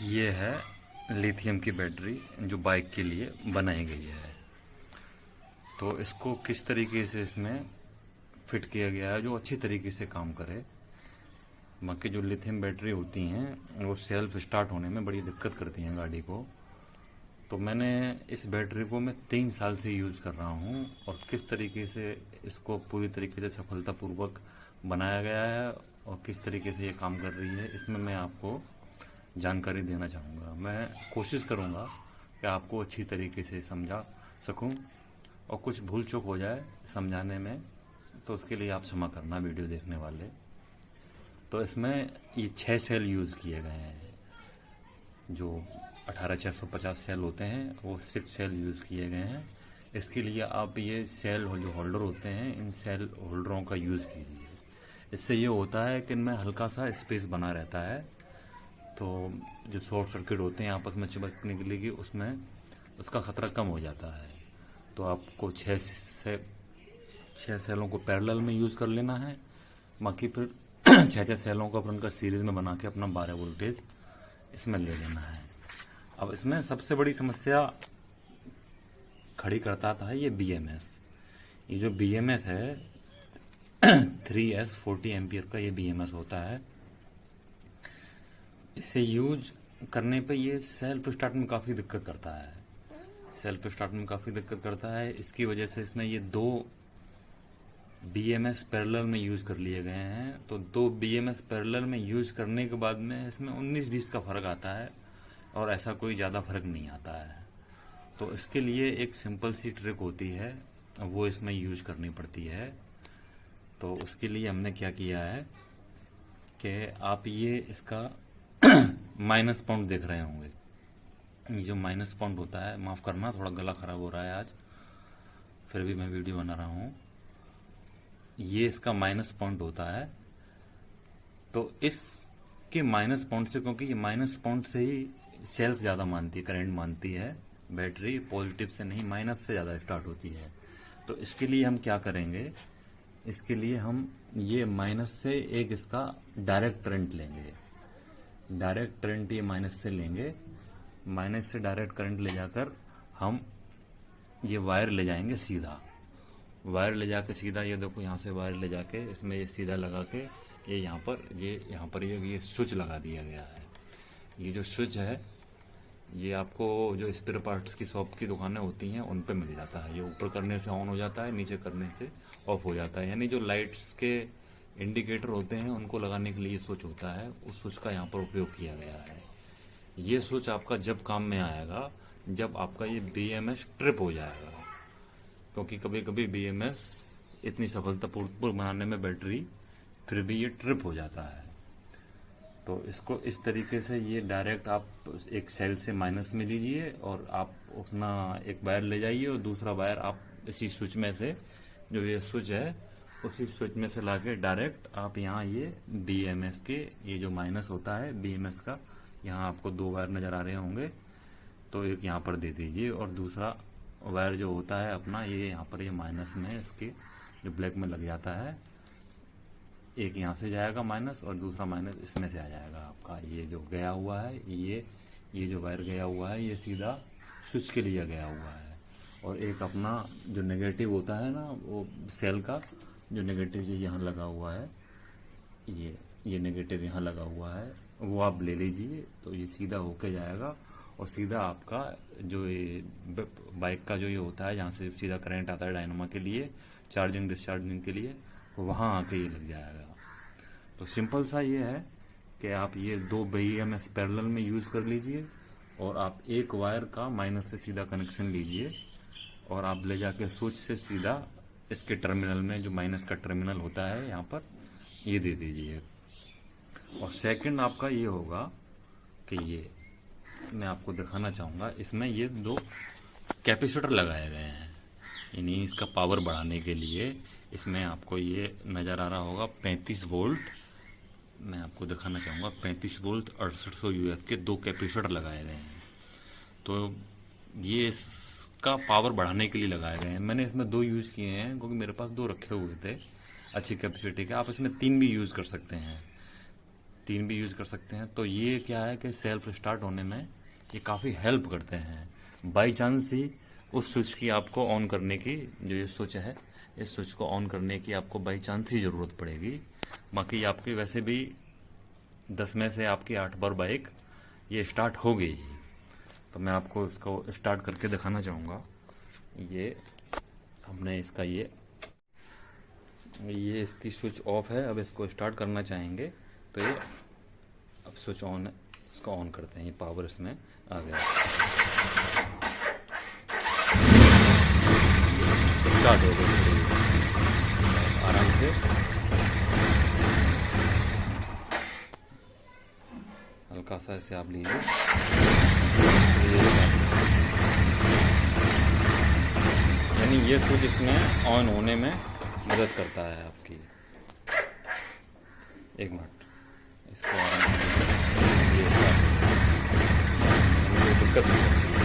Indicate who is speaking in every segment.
Speaker 1: ये है लिथियम की बैटरी जो बाइक के लिए बनाई गई है। तो इसको किस तरीके से इसमें फिट किया गया है जो अच्छी तरीके से काम करे। बाकी जो लिथियम बैटरी होती हैं वो सेल्फ स्टार्ट होने में बड़ी दिक्कत करती हैं गाड़ी को। तो मैंने इस बैटरी को मैं 3 साल से यूज़ कर रहा हूँ और किस तरीके से इसको पूरी तरीके से सफलतापूर्वक बनाया गया है और किस तरीके से ये काम कर रही है, इसमें मैं आपको जानकारी देना चाहूँगा। मैं कोशिश करूँगा कि आपको अच्छी तरीके से समझा सकूँ और कुछ भूल चूक हो जाए समझाने में तो उसके लिए आप क्षमा करना वीडियो देखने वाले। तो इसमें ये 6 सेल यूज़ किए गए हैं। जो 18650 सेल होते हैं वो 6 सेल यूज़ किए गए हैं। इसके लिए आप ये सेल जो होल्डर होते हैं इन सेल होल्डरों का यूज़ कीजिए। इससे ये होता है कि इनमें हल्का सा स्पेस बना रहता है, तो जो शॉर्ट सर्किट होते हैं आपस में चिपकने के लिए कि उसमें उसका ख़तरा कम हो जाता है। तो आपको 6 सेलों को पैरेलल में यूज़ कर लेना है। बाकी फिर 6 सेलों को अपन का सीरीज में बना के अपना 12 वोल्टेज इसमें ले लेना है। अब इसमें सबसे बड़ी समस्या खड़ी करता था ये BMS। ये जो BMS है 3S 40 एम्पियर का ये BMS होता है। इसे यूज करने पे ये सेल्फ स्टार्ट में काफ़ी दिक्कत करता है। इसकी वजह से इसमें ये 2 BMS पैरेलल में यूज़ कर लिए गए हैं। तो 2 BMS पैरेलल में यूज़ करने के बाद में इसमें 19-20 का फ़र्क आता है और ऐसा कोई ज़्यादा फर्क नहीं आता है। तो इसके लिए एक सिंपल सी ट्रिक होती है, वो इसमें यूज करनी पड़ती है। तो उसके लिए हमने क्या किया है कि आप ये इसका माइनस पॉइंट देख रहे होंगे। ये जो माइनस पॉइंट होता है, माफ़ करना थोड़ा गला ख़राब हो रहा है आज, फिर भी मैं वीडियो बना रहा हूँ। ये इसका माइनस पॉइंट होता है। तो इसके माइनस पॉइंट से, क्योंकि ये माइनस पॉइंट से ही सेल्फ ज़्यादा मानती है, करंट मानती है बैटरी, पॉजिटिव से नहीं माइनस से ज़्यादा स्टार्ट होती है। तो इसके लिए हम क्या करेंगे, इसके लिए हम ये माइनस से एक इसका डायरेक्ट करंट लेंगे। डायरेक्ट करंट ये माइनस से लेंगे। माइनस से डायरेक्ट करंट ले जाकर हम ये वायर ले जाएंगे सीधा। वायर ले जाके सीधा, ये देखो यहाँ से वायर ले जाके इसमें ये सीधा लगा के ये यहाँ पर ये स्विच लगा दिया गया है। ये जो स्विच है ये आपको जो स्पेयर पार्ट्स की शॉप की दुकानें होती हैं उन पे मिल जाता है। ये ऊपर करने से ऑन हो जाता है, नीचे करने से ऑफ हो जाता है। यानी जो लाइट्स के इंडिकेटर होते हैं उनको लगाने के लिए ये स्विच होता है, उस स्विच का यहाँ पर उपयोग किया गया है। ये स्विच आपका जब काम में आएगा जब आपका ये BMS ट्रिप हो जाएगा, क्योंकि कभी कभी BMS इतनी सफलतापूर्वक बनाने में बैटरी फिर भी ये ट्रिप हो जाता है। तो इसको इस तरीके से ये डायरेक्ट आप एक सेल से माइनस में लीजिए और आप अपना एक वायर ले जाइए और दूसरा वायर आप इसी स्विच में से, जो ये स्विच है उसी स्विच में से लाके डायरेक्ट आप यहाँ ये BMS के ये जो माइनस होता है BMS का, यहाँ आपको 2 वायर नज़र आ रहे होंगे, तो एक यहाँ पर दे दीजिए और दूसरा वायर जो होता है अपना ये यहाँ पर ये माइनस में इसके जो ब्लैक में लग जाता है। एक यहाँ से जाएगा माइनस और दूसरा माइनस इसमें से आ जाएगा आपका। ये जो गया हुआ है ये जो वायर गया हुआ है ये सीधा स्विच के लिए गया हुआ है। और एक अपना जो नेगेटिव होता है ना, वो सेल का जो नेगेटिव यहाँ लगा हुआ है, ये नेगेटिव यहाँ लगा हुआ है, वो आप ले लीजिए। तो ये सीधा होके जाएगा और सीधा आपका जो ये बाइक का जो ये होता है जहाँ से सीधा करंट आता है डायनामो के लिए चार्जिंग डिस्चार्जिंग के लिए, वहाँ आके ये लग जाएगा। तो सिंपल सा ये है कि आप ये 2 BMS पैरेलल में यूज़ कर लीजिए और आप एक वायर का माइनस से सीधा कनेक्शन लीजिए और आप ले जाके स्विच से सीधा इसके टर्मिनल में जो माइनस का टर्मिनल होता है यहाँ पर ये दे दीजिए। और सेकंड आपका ये होगा कि ये मैं आपको दिखाना चाहूँगा, इसमें ये 2 कैपेसिटर लगाए गए हैं। यानी इसका पावर बढ़ाने के लिए इसमें आपको ये नज़र आ रहा होगा 35 वोल्ट, मैं आपको दिखाना चाहूँगा 35 वोल्ट 6800 UF के 2 कैपेसिटर लगाए गए हैं। तो ये इसका पावर बढ़ाने के लिए लगाए गए हैं। मैंने इसमें 2 यूज़ किए हैं क्योंकि मेरे पास 2 रखे हुए थे अच्छी कैपेसिटी के। आप इसमें 3 भी यूज़ कर सकते हैं। 3 भी यूज कर सकते हैं। तो ये क्या है कि सेल्फ स्टार्ट होने में ये काफ़ी हेल्प करते हैं। बाई चांस ही उस स्विच की आपको ऑन करने की, जो ये स्विच है, इस स्विच को ऑन करने की आपको बाई चांस ही ज़रूरत पड़ेगी। बाकी आपकी वैसे भी 10 में से आपकी 8 बार बाइक ये स्टार्ट हो गई। तो मैं आपको इसको स्टार्ट करके दिखाना चाहूँगा। ये हमने इसका ये इसकी स्विच ऑफ है। अब इसको स्टार्ट करना चाहेंगे तो ये अब स्विच ऑन है, इसको ऑन करते हैं। ये पावर इसमें आ गया, स्टार्ट हो गई आराम से। हल्का सा इसे आप लीजिए, यानी ये स्विच इसमें ऑन होने में मदद करता है आपकी। एक मिनट, इसको आराम से ये दिक्कत नहीं होती है।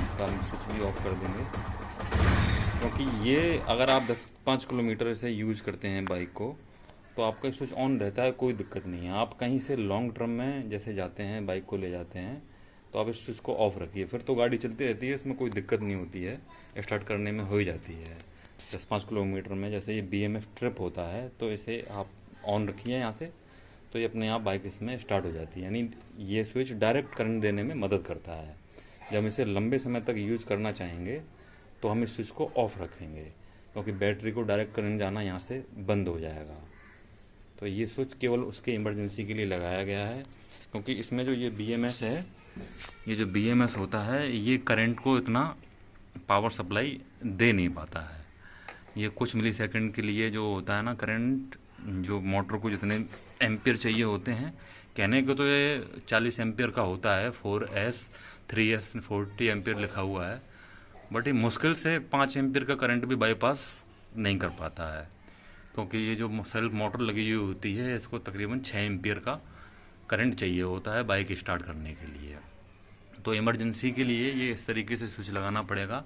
Speaker 1: इसका हम स्विच भी ऑफ कर देंगे, क्योंकि ये अगर आप 10-5 किलोमीटर से यूज करते हैं बाइक को तो आपका स्विच ऑन रहता है, कोई दिक्कत नहीं है। आप कहीं से लॉन्ग टर्म में जैसे जाते हैं, बाइक को ले जाते हैं, तो आप इस स्विच को ऑफ रखिए, फिर तो गाड़ी चलती रहती है, इसमें कोई दिक्कत नहीं होती है, स्टार्ट करने में हो ही जाती है। 10-5 किलोमीटर में जैसे ये BMS ट्रिप होता है तो इसे आप ऑन रखिए यहाँ से, तो ये अपने आप बाइक इसमें स्टार्ट हो जाती है। यानी ये स्विच डायरेक्ट करंट देने में मदद करता है। जब हम इसे लंबे समय तक यूज़ करना चाहेंगे तो हम इस स्विच को ऑफ रखेंगे, क्योंकि बैटरी को डायरेक्ट करंट जाना यहाँ से बंद हो जाएगा। तो ये स्विच केवल उसके इमरजेंसी के लिए लगाया गया है, क्योंकि इसमें जो ये BMS है, ये जो BMS होता है, ये करंट को इतना पावर सप्लाई दे नहीं पाता है। ये कुछ मिली सेकेंड के लिए जो होता है ना करंट, जो मोटर को जितने एम्पियर चाहिए होते हैं, कहने को तो ये 40 एम्पियर का होता है, 4S 3S 40 एम्पियर लिखा हुआ है, बट ये मुश्किल से 5 एम्पियर का करंट भी बाईपास नहीं कर पाता है, क्योंकि ये जो सेल्फ मोटर लगी हुई होती है इसको तकरीबन 6 एम्पियर का करंट चाहिए होता है बाइक स्टार्ट करने के लिए। तो इमरजेंसी के लिए ये इस तरीके से स्विच लगाना पड़ेगा।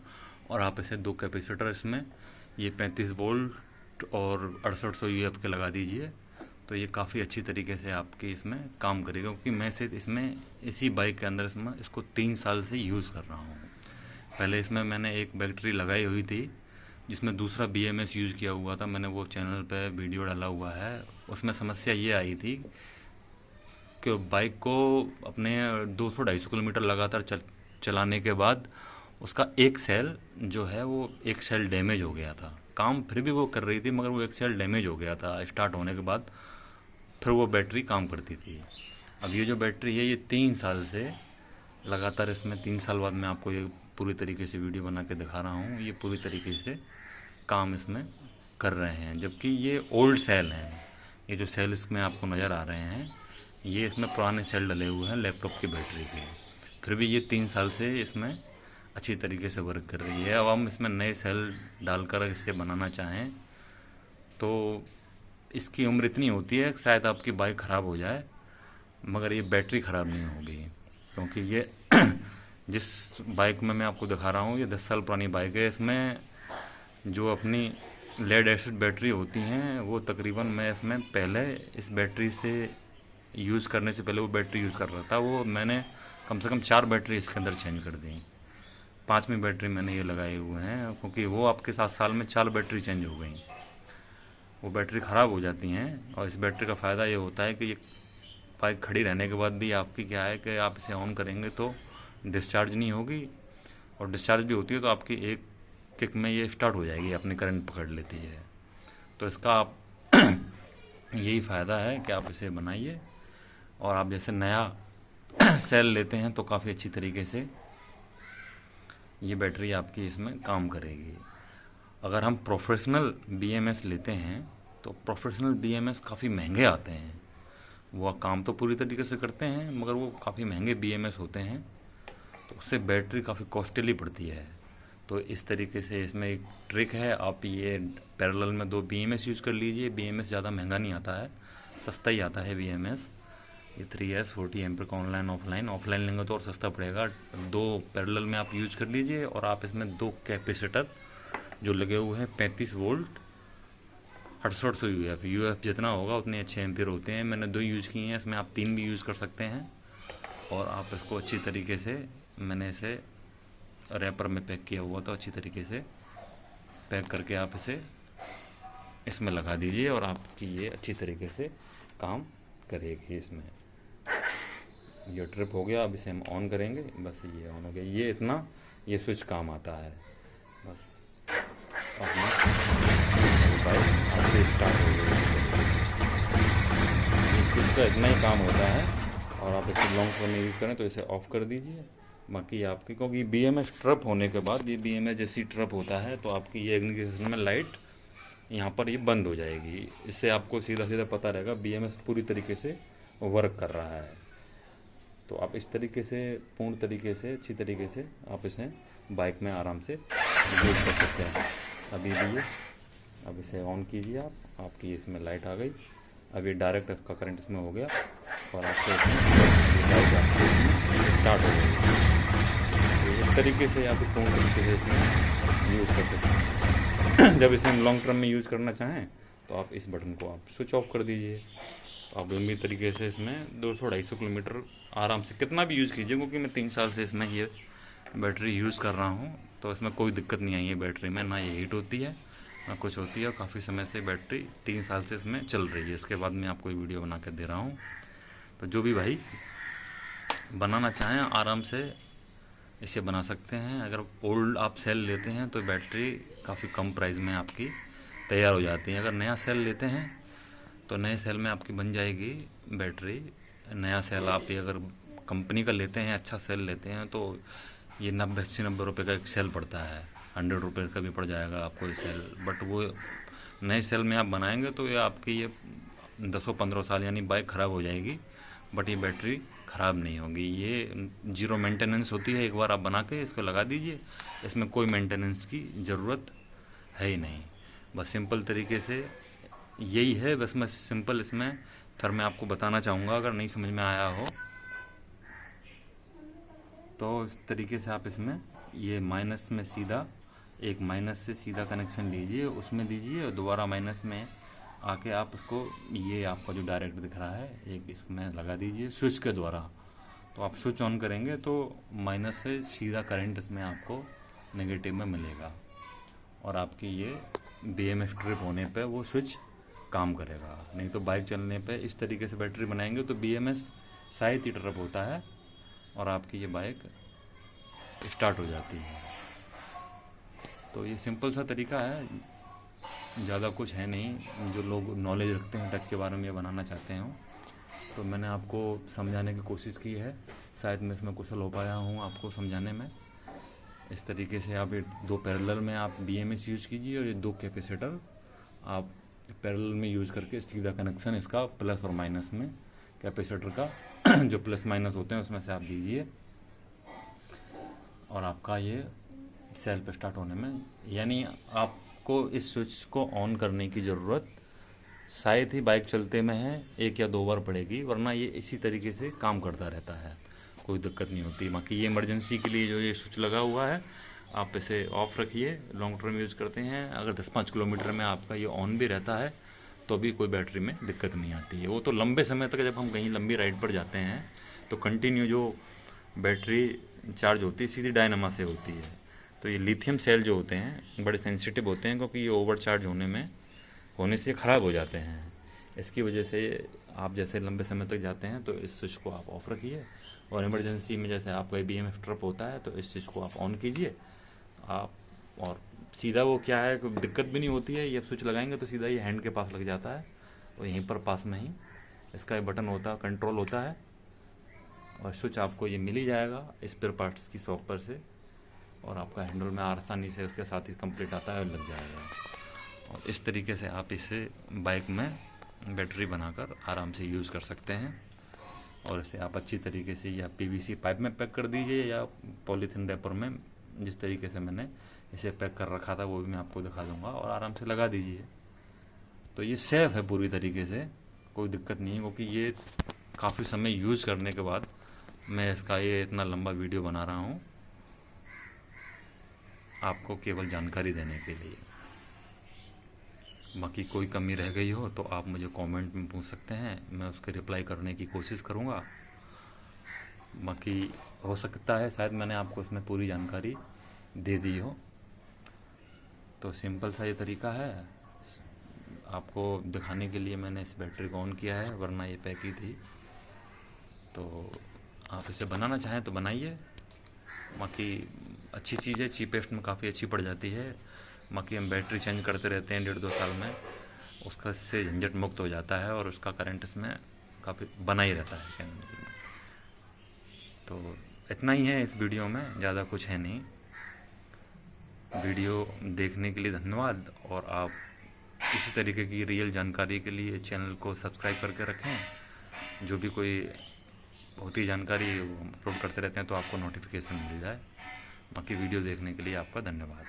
Speaker 1: और आप इसे 2 कैपेसिटर इसमें ये 35 वोल्ट और 6800 UF के लगा दीजिए, तो ये काफ़ी अच्छी तरीके से आपके इसमें काम करेगा। क्योंकि मैं सिर्फ इसमें इसी बाइक के अंदर इसमें इसको 3 साल से यूज़ कर रहा हूँ। पहले इसमें मैंने एक बैटरी लगाई हुई थी जिसमें दूसरा BMS यूज़ किया हुआ था, मैंने वो चैनल पे वीडियो डाला हुआ है। उसमें समस्या ये आई थी कि बाइक को अपने 200-250 किलोमीटर लगातार चलाने के बाद उसका एक सेल जो है वो एक सेल डैमेज हो गया था। काम फिर भी वो कर रही थी, मगर वो एक सेल डैमेज हो गया था स्टार्ट होने के बाद, फिर वो बैटरी काम करती थी। अब ये जो बैटरी है ये 3 साल से लगातार, इसमें 3 साल बाद मैं आपको ये पूरी तरीके से वीडियो बना के दिखा रहा हूँ, ये पूरी तरीके से काम इसमें कर रहे हैं। जबकि ये ओल्ड सेल हैं, ये जो सेल इसमें आपको नज़र आ रहे हैं ये इसमें पुराने सेल डले हुए हैं लैपटॉप की बैटरी के, फिर भी ये 3 साल से इसमें अच्छी तरीके से वर्क कर रही है। अब हम इसमें नए सेल डालकर इसे बनाना चाहें तो इसकी उम्र इतनी होती है शायद आपकी बाइक ख़राब हो जाए, मगर ये बैटरी ख़राब नहीं होगी, क्योंकि ये जिस बाइक में मैं आपको दिखा रहा हूँ ये 10 साल पुरानी बाइक है। इसमें जो अपनी लेड एसिड बैटरी होती हैं वो तकरीबन, मैं इसमें पहले इस बैटरी से यूज़ करने से पहले वो बैटरी यूज़ कर रहा था, वो मैंने कम से कम 4 बैटरी इसके अंदर चेंज कर दी। 5वीं बैटरी मैंने ये लगाए हुए हैं, क्योंकि वो आपके 7 साल में 4 बैटरी चेंज हो गई। वो बैटरी ख़राब हो जाती हैं, और इस बैटरी का फ़ायदा ये होता है कि ये बाइक खड़ी रहने के बाद भी आपकी क्या है कि आप इसे ऑन करेंगे तो डिस्चार्ज नहीं होगी, और डिस्चार्ज भी होती है तो आपकी एक किक में ये स्टार्ट हो जाएगी, अपनी करंट पकड़ लेती है। तो इसका आप यही फ़ायदा है कि आप इसे बनाइए, और आप जैसे नया सेल लेते हैं तो काफ़ी अच्छी तरीके से ये बैटरी आपकी इसमें काम करेगी। अगर हम प्रोफेशनल BMS लेते हैं तो प्रोफेशनल BMS काफ़ी महंगे आते हैं, वो काम तो पूरी तरीके से करते हैं मगर वो काफ़ी महंगे BMS होते हैं, तो उससे बैटरी काफ़ी कॉस्टली पड़ती है। तो इस तरीके से इसमें एक ट्रिक है, आप ये पैरेलल में 2 BMS यूज़ कर लीजिए। BMS ज़्यादा महंगा नहीं आता है, सस्ता ही आता है BMS। ये 3S 40 एम्पीयर का ऑफलाइन लेंगे तो और सस्ता पड़ेगा। 2 पैरेलल में आप यूज कर लीजिए और आप इसमें 2 कैपेसिटर जो लगे हुए हैं 35 वोल्ट 6800 यूएफ जितना होगा उतने अच्छे एम्पीयर होते हैं। मैंने 2 यूज़ किए हैं, इसमें आप 3 भी यूज़ कर सकते हैं। और आप इसको अच्छी तरीके से, मैंने इसे रैपर में पैक किया हुआ था, अच्छी तरीके से पैक करके आप इसे इसमें लगा दीजिए और आपकी ये अच्छी तरीके से काम करेगी। इसमें ये ट्रिप हो गया, अब इसे हम ऑन करेंगे, बस ये ऑन हो गया। ये इतना ये स्विच काम आता है, बस अपना बाइक आपसे स्टार्ट हो गई। इस स्विच का इतना ही काम होता है और आप इसे लॉन्ग टर्म में यूज़ करें तो इसे ऑफ़ कर दीजिए। बाकी आपकी, क्योंकि BMS ट्रप होने के बाद, ये BMS जैसी ट्रप होता है तो आपकी ये इग्निशन में लाइट यहाँ पर ये बंद हो जाएगी। इससे आपको सीधा सीधा पता रहेगा BMS पूरी तरीके से वर्क कर रहा है। तो आप इस तरीके से पूर्ण तरीके से अच्छी तरीके से आप इसे बाइक में आराम से यूज़ कर सकते हैं। अभी भी ये, अब इसे ऑन कीजिए आप, आपकी इसमें लाइट आ गई। अब ये डायरेक्ट का करंट इसमें हो गया और आपको बाइक स्टार्ट हो गई। तो इस तरीके से आप पूर्ण तरीके से इसमें यूज़ कर सकते हैं। जब इसे हम लॉन्ग टर्म में यूज़ करना चाहें तो आप इस बटन को आप स्विच ऑफ कर दीजिए। आप लंबी तरीके से इसमें 200-250 किलोमीटर आराम से कितना भी यूज़ कीजिए, क्योंकि मैं 3 साल से इसमें ये बैटरी यूज़ कर रहा हूँ तो इसमें कोई दिक्कत नहीं आई है बैटरी में, ना ये हीट होती है ना कुछ होती है। और काफ़ी समय से बैटरी 3 साल से इसमें चल रही है। इसके बाद मैं आपको वीडियो बना कर दे रहा हूँ। तो जो भी भाई बनाना चाहें आराम से इसे बना सकते हैं। अगर ओल्ड आप सेल लेते हैं तो बैटरी काफ़ी कम प्राइस में आपकी तैयार हो जाती है। अगर नया सेल लेते हैं तो नए सेल में आपकी बन जाएगी बैटरी। नया सेल आप ये अगर कंपनी का लेते हैं, अच्छा सेल लेते हैं, तो ये 90-80-90 रुपये का एक सेल पड़ता है। 100 रुपये का भी पड़ जाएगा आपको ये सेल। बट वो नए सेल में आप बनाएंगे तो ये आपकी ये 10-15 साल यानी बाइक ख़राब हो जाएगी, बट ये बैटरी ख़राब नहीं होगी। ये 0 मेंटेनेंस होती है। एक बार आप बना के इसको लगा दीजिए, इसमें कोई मेंटेनेंस की ज़रूरत है ही नहीं। बस सिंपल तरीके से यही है। बस मैं सिंपल इसमें फिर मैं आपको बताना चाहूँगा, अगर नहीं समझ में आया हो तो इस तरीके से आप इसमें ये माइनस में सीधा, एक माइनस से सीधा कनेक्शन लीजिए, उसमें दीजिए और दोबारा माइनस में आके आप उसको, ये आपका जो डायरेक्ट दिख रहा है, एक इसमें लगा दीजिए स्विच के द्वारा। तो आप स्विच ऑन करेंगे तो माइनस से सीधा करंट इसमें आपको नेगेटिव में मिलेगा और आपकी ये BMS ट्रिप होने पे वो स्विच काम करेगा। नहीं तो बाइक चलने पे इस तरीके से बैटरी बनाएंगे तो BMS शायद ही ट्रिप होता है और आपकी ये बाइक स्टार्ट हो जाती है। तो ये सिंपल सा तरीका है, ज़्यादा कुछ है नहीं। जो लोग नॉलेज रखते हैं टेक के बारे में ये बनाना चाहते हैं तो मैंने आपको समझाने की कोशिश की है। शायद मैं इसमें कुशल हो पाया हूँ आपको समझाने में। इस तरीके से आप ये 2 पैरेलल में आप BMS यूज़ कीजिए और ये 2 कैपेसिटर आप पैरेलल में यूज़ करके सीधा कनेक्शन इसका प्लस और माइनस में कैपेसिटर का जो प्लस माइनस होते हैं उसमें से आप दीजिए और आपका ये सेल पे स्टार्ट होने में, यानी आपको इस स्विच को ऑन करने की ज़रूरत शायद ही बाइक चलते में है 1 या 2 बार पड़ेगी, वरना ये इसी तरीके से काम करता रहता है, कोई दिक्कत नहीं होती। बाकी ये इमरजेंसी के लिए जो ये स्विच लगा हुआ है आप इसे ऑफ़ रखिए, लॉन्ग टर्म यूज़ करते हैं। अगर 10-5 किलोमीटर में आपका ये ऑन भी रहता है तो भी कोई बैटरी में दिक्कत नहीं आती है। वो तो लंबे समय तक जब हम कहीं लंबी राइड पर जाते हैं तो कंटिन्यू जो बैटरी चार्ज होती है सीधी डायनामा से होती है। तो ये लिथियम सेल जो होते हैं बड़े सेंसिटिव होते हैं, क्योंकि ये ओवर चार्ज होने से ख़राब हो जाते हैं। इसकी वजह से आप जैसे लंबे समय तक जाते हैं तो इस स्विच को आप ऑफ़ रखिए और इमरजेंसी में जैसे आपका BMS ट्रिप होता है तो इस स्विच को आप ऑन कीजिए आप, और सीधा वो क्या है, कोई दिक्कत भी नहीं होती है। ये स्विच लगाएंगे तो सीधा ये हैंड के पास लग जाता है और यहीं पर पास में ही इसका ये बटन होता है, कंट्रोल होता है और स्विच आपको ये मिल ही जाएगा स्पेयर पार्ट्स की शॉप पर से और आपका हैंडल में आसानी से उसके साथ ही कंप्लीट आता है और लग जाएगा। और इस तरीके से आप इसे बाइक में बैटरी बनाकर आराम से यूज़ कर सकते हैं और इसे आप अच्छी तरीके से या PVC पाइप में पैक कर दीजिए या पॉलीथीन रैपर में, जिस तरीके से मैंने इसे पैक कर रखा था वो भी मैं आपको दिखा दूंगा, और आराम से लगा दीजिए। तो ये सेफ है पूरी तरीके से, कोई दिक्कत नहीं है, क्योंकि ये काफ़ी समय यूज़ करने के बाद मैं इसका ये इतना लंबा वीडियो बना रहा हूँ, आपको केवल जानकारी देने के लिए। बाकी कोई कमी रह गई हो तो आप मुझे कमेंट में पूछ सकते हैं, मैं उसके रिप्लाई करने की कोशिश करूँगा। बाकी हो सकता है शायद मैंने आपको इसमें पूरी जानकारी दे दी हो। तो सिंपल सा ये तरीका है, आपको दिखाने के लिए मैंने इस बैटरी को ऑन किया है, वरना ये पैक ही थी। तो आप इसे बनाना चाहें तो बनाइए। बाकी अच्छी चीज़ है, चीपेस्ट में काफ़ी अच्छी पड़ जाती है। बाकी हम बैटरी चेंज करते रहते हैं 1.5-2 साल में, उसका से झंझट मुक्त हो जाता है और उसका करंट इसमें काफ़ी बना ही रहता है कहने मतलब। तो इतना ही है इस वीडियो में, ज़्यादा कुछ है नहीं। वीडियो देखने के लिए धन्यवाद, और आप इसी तरीके की रियल जानकारी के लिए चैनल को सब्सक्राइब करके रखें। जो भी कोई होती जानकारी अपलोड करते रहते हैं तो आपको नोटिफिकेशन मिल जाए। बाकी वीडियो देखने के लिए आपका धन्यवाद।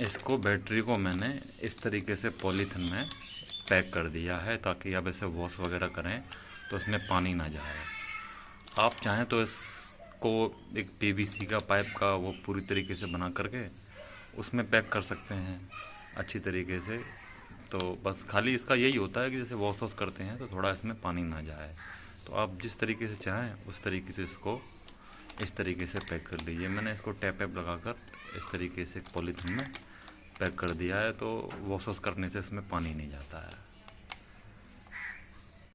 Speaker 1: इसको बैटरी को मैंने इस तरीके से पॉलीथिन में पैक कर दिया है, ताकि अब इसे वॉश वगैरह करें तो इसमें पानी ना जाए। आप चाहें तो इसको एक पीवीसी का पाइप का वो पूरी तरीके से बना करके उसमें पैक कर सकते हैं अच्छी तरीके से। तो बस खाली इसका यही होता है कि जैसे वॉश वॉश करते हैं तो थोड़ा इसमें पानी ना जाए। तो आप जिस तरीके से चाहें उस तरीके से इसको इस तरीके से पैक कर लीजिए। मैंने इसको टैप वैप लगाकर इस तरीके से पॉलीथीन में पैक कर दिया है, तो वॉश वॉश करने से इसमें पानी नहीं जाता है।